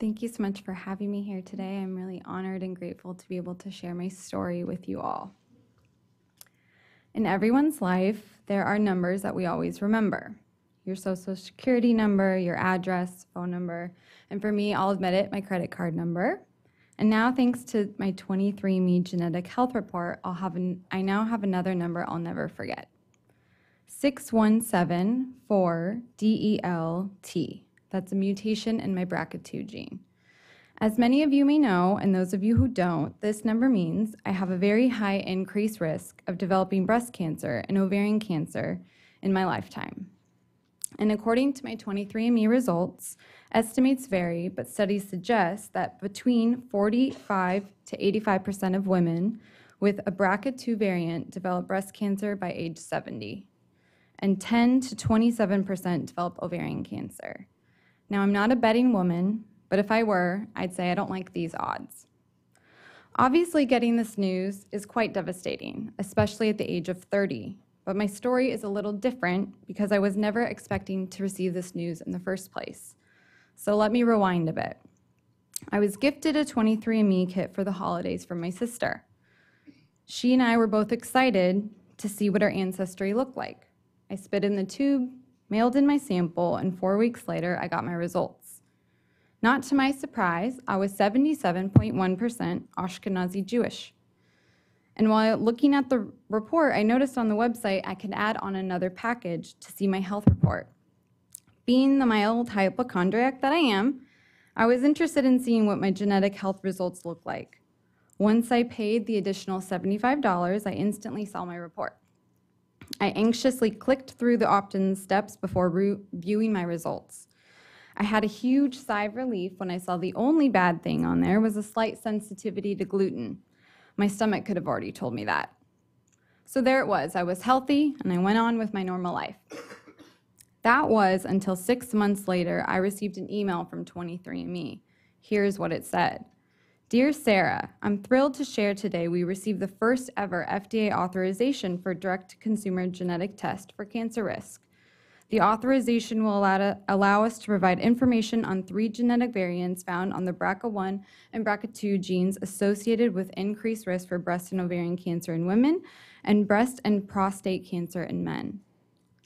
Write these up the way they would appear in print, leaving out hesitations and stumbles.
Thank you so much for having me here today. I'm really honored and grateful to be able to share my story with you all. In everyone's life, there are numbers that we always remember. Your social security number, your address, phone number, and for me, I'll admit it, my credit card number. And now, thanks to my 23andMe genetic health report, I now have another number I'll never forget. 6174DELT. That's a mutation in my BRCA2 gene. As many of you may know, and those of you who don't, this number means I have a very high increased risk of developing breast cancer and ovarian cancer in my lifetime. And according to my 23andMe results, estimates vary, but studies suggest that between 45 to 85% of women with a BRCA2 variant develop breast cancer by age 70, and 10 to 27% develop ovarian cancer. Now, I'm not a betting woman, but if I were, I'd say I don't like these odds. Obviously, getting this news is quite devastating, especially at the age of 30. But my story is a little different because I was never expecting to receive this news in the first place. So let me rewind a bit. I was gifted a 23andMe kit for the holidays from my sister. She and I were both excited to see what our ancestry looked like. I spit in the tube, mailed in my sample, and 4 weeks later, I got my results. Not to my surprise, I was 77.1% Ashkenazi Jewish. And while looking at the report, I noticed on the website I could add on another package to see my health report. Being the mild hypochondriac that I am, I was interested in seeing what my genetic health results look like. Once I paid the additional $75, I instantly saw my report. I anxiously clicked through the opt-in steps before viewing my results. I had a huge sigh of relief when I saw the only bad thing on there was a slight sensitivity to gluten. My stomach could have already told me that. So there it was. I was healthy, and I went on with my normal life. That was until 6 months later, I received an email from 23andMe. Here's what it said. Dear Sarah, I'm thrilled to share today we received the first ever FDA authorization for direct-to-consumer genetic test for cancer risk. The authorization will allow us to provide information on 3 genetic variants found on the BRCA1 and BRCA2 genes associated with increased risk for breast and ovarian cancer in women and breast and prostate cancer in men.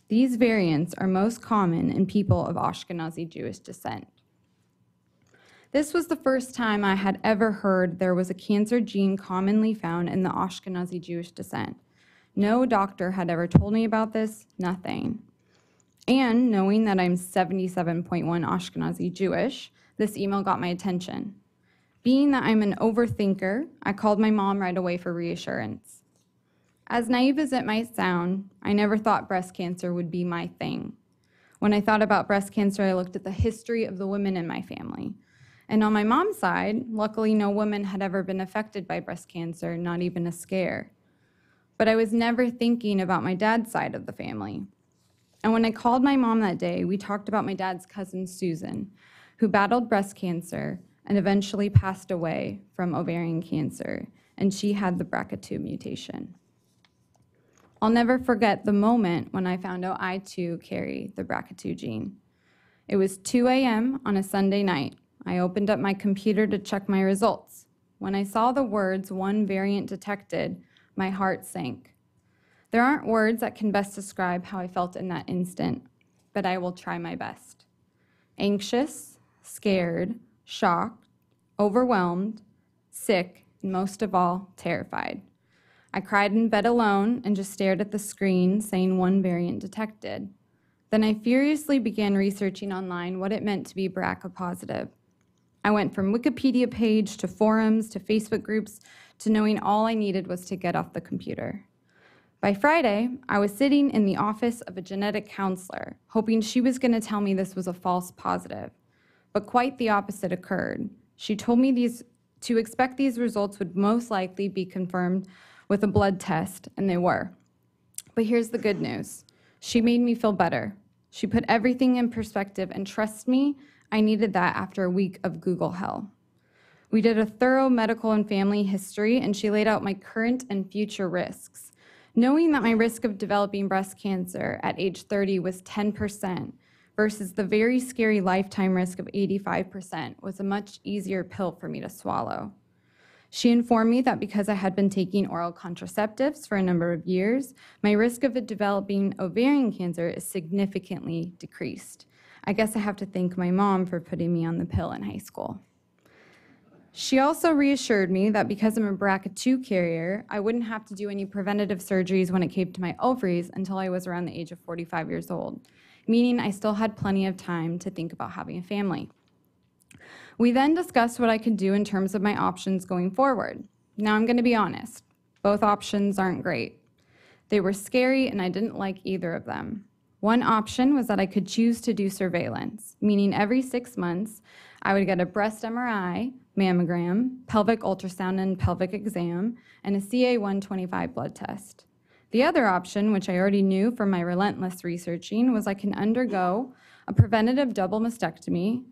These variants are most common in people of Ashkenazi Jewish descent. This was the first time I had ever heard there was a cancer gene commonly found in the Ashkenazi Jewish descent. No doctor had ever told me about this, nothing. And knowing that I'm 77.1 Ashkenazi Jewish, this email got my attention. Being that I'm an overthinker, I called my mom right away for reassurance. As naive as it might sound, I never thought breast cancer would be my thing. When I thought about breast cancer, I looked at the history of the women in my family. And on my mom's side, luckily no woman had ever been affected by breast cancer, not even a scare. But I was never thinking about my dad's side of the family. And when I called my mom that day, we talked about my dad's cousin, Susan, who battled breast cancer and eventually passed away from ovarian cancer, and she had the BRCA2 mutation. I'll never forget the moment when I found out I too carry the BRCA2 gene. It was 2 a.m. on a Sunday night. I opened up my computer to check my results. When I saw the words "1 variant detected," my heart sank. There aren't words that can best describe how I felt in that instant, but I will try my best. Anxious, scared, shocked, overwhelmed, sick, and most of all, terrified. I cried in bed alone and just stared at the screen saying 1 variant detected. Then I furiously began researching online what it meant to be BRCA positive. I went from Wikipedia page to forums to Facebook groups to knowing all I needed was to get off the computer. By Friday, I was sitting in the office of a genetic counselor, hoping she was going to tell me this was a false positive. But quite the opposite occurred. She told me to expect these results would most likely be confirmed with a blood test, and they were. But here's the good news. She made me feel better. She put everything in perspective, and trust me, I needed that after a week of Google hell. We did a thorough medical and family history, and she laid out my current and future risks. Knowing that my risk of developing breast cancer at age 30 was 10%, versus the very scary lifetime risk of 85% was a much easier pill for me to swallow. She informed me that because I had been taking oral contraceptives for a number of years, my risk of developing ovarian cancer is significantly decreased. I guess I have to thank my mom for putting me on the pill in high school. She also reassured me that because I'm a BRCA2 carrier, I wouldn't have to do any preventative surgeries when it came to my ovaries until I was around the age of 45 years old, meaning I still had plenty of time to think about having a family. We then discussed what I could do in terms of my options going forward. Now I'm going to be honest, both options aren't great. They were scary and I didn't like either of them. One option was that I could choose to do surveillance, meaning every 6 months I would get a breast MRI, mammogram, pelvic ultrasound and pelvic exam, and a CA-125 blood test. The other option, which I already knew from my relentless researching, was I can undergo a preventative double mastectomy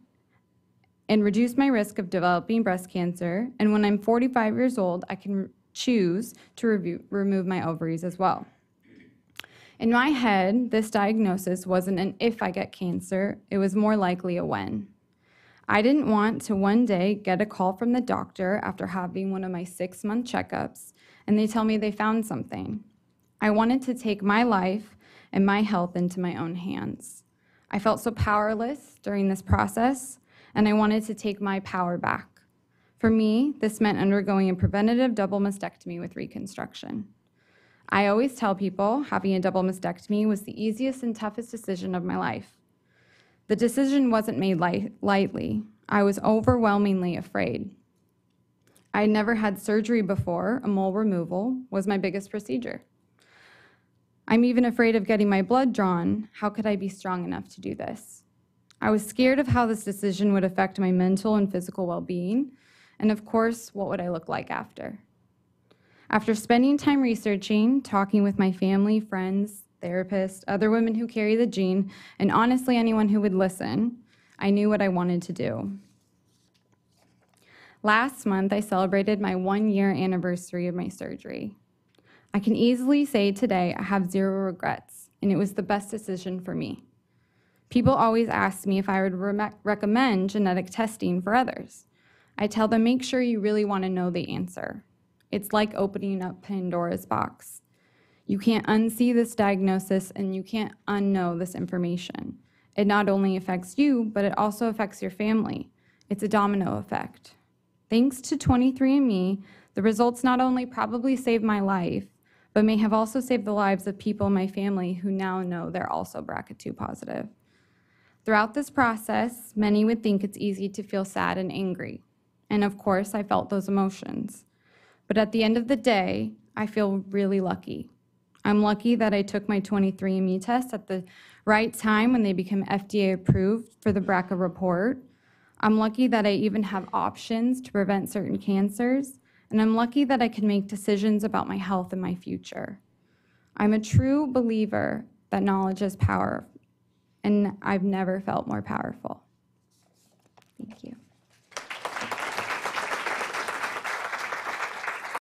and reduce my risk of developing breast cancer, and when I'm 45 years old, I can choose to remove my ovaries as well. In my head, this diagnosis wasn't an if I get cancer, it was more likely a when. I didn't want to one day get a call from the doctor after having one of my 6-month checkups, and they tell me they found something. I wanted to take my life and my health into my own hands. I felt so powerless during this process, and I wanted to take my power back. For me, this meant undergoing a preventative double mastectomy with reconstruction. I always tell people having a double mastectomy was the easiest and toughest decision of my life. The decision wasn't made lightly. I was overwhelmingly afraid. I had never had surgery before. A mole removal was my biggest procedure. I'm even afraid of getting my blood drawn. How could I be strong enough to do this? I was scared of how this decision would affect my mental and physical well-being, and of course, what would I look like after? After spending time researching, talking with my family, friends, therapists, other women who carry the gene, and honestly anyone who would listen, I knew what I wanted to do. Last month, I celebrated my 1-year anniversary of my surgery. I can easily say today I have 0 regrets, and it was the best decision for me. People always ask me if I would recommend genetic testing for others. I tell them, make sure you really want to know the answer. It's like opening up Pandora's box. You can't unsee this diagnosis and you can't unknow this information. It not only affects you, but it also affects your family. It's a domino effect. Thanks to 23andMe, the results not only probably saved my life, but may have also saved the lives of people in my family who now know they're also BRCA2 positive. Throughout this process, many would think it's easy to feel sad and angry. And of course, I felt those emotions. But at the end of the day, I feel really lucky. I'm lucky that I took my 23andMe test at the right time when they became FDA approved for the BRCA report. I'm lucky that I even have options to prevent certain cancers. And I'm lucky that I can make decisions about my health and my future. I'm a true believer that knowledge is power, and I've never felt more powerful. Thank you.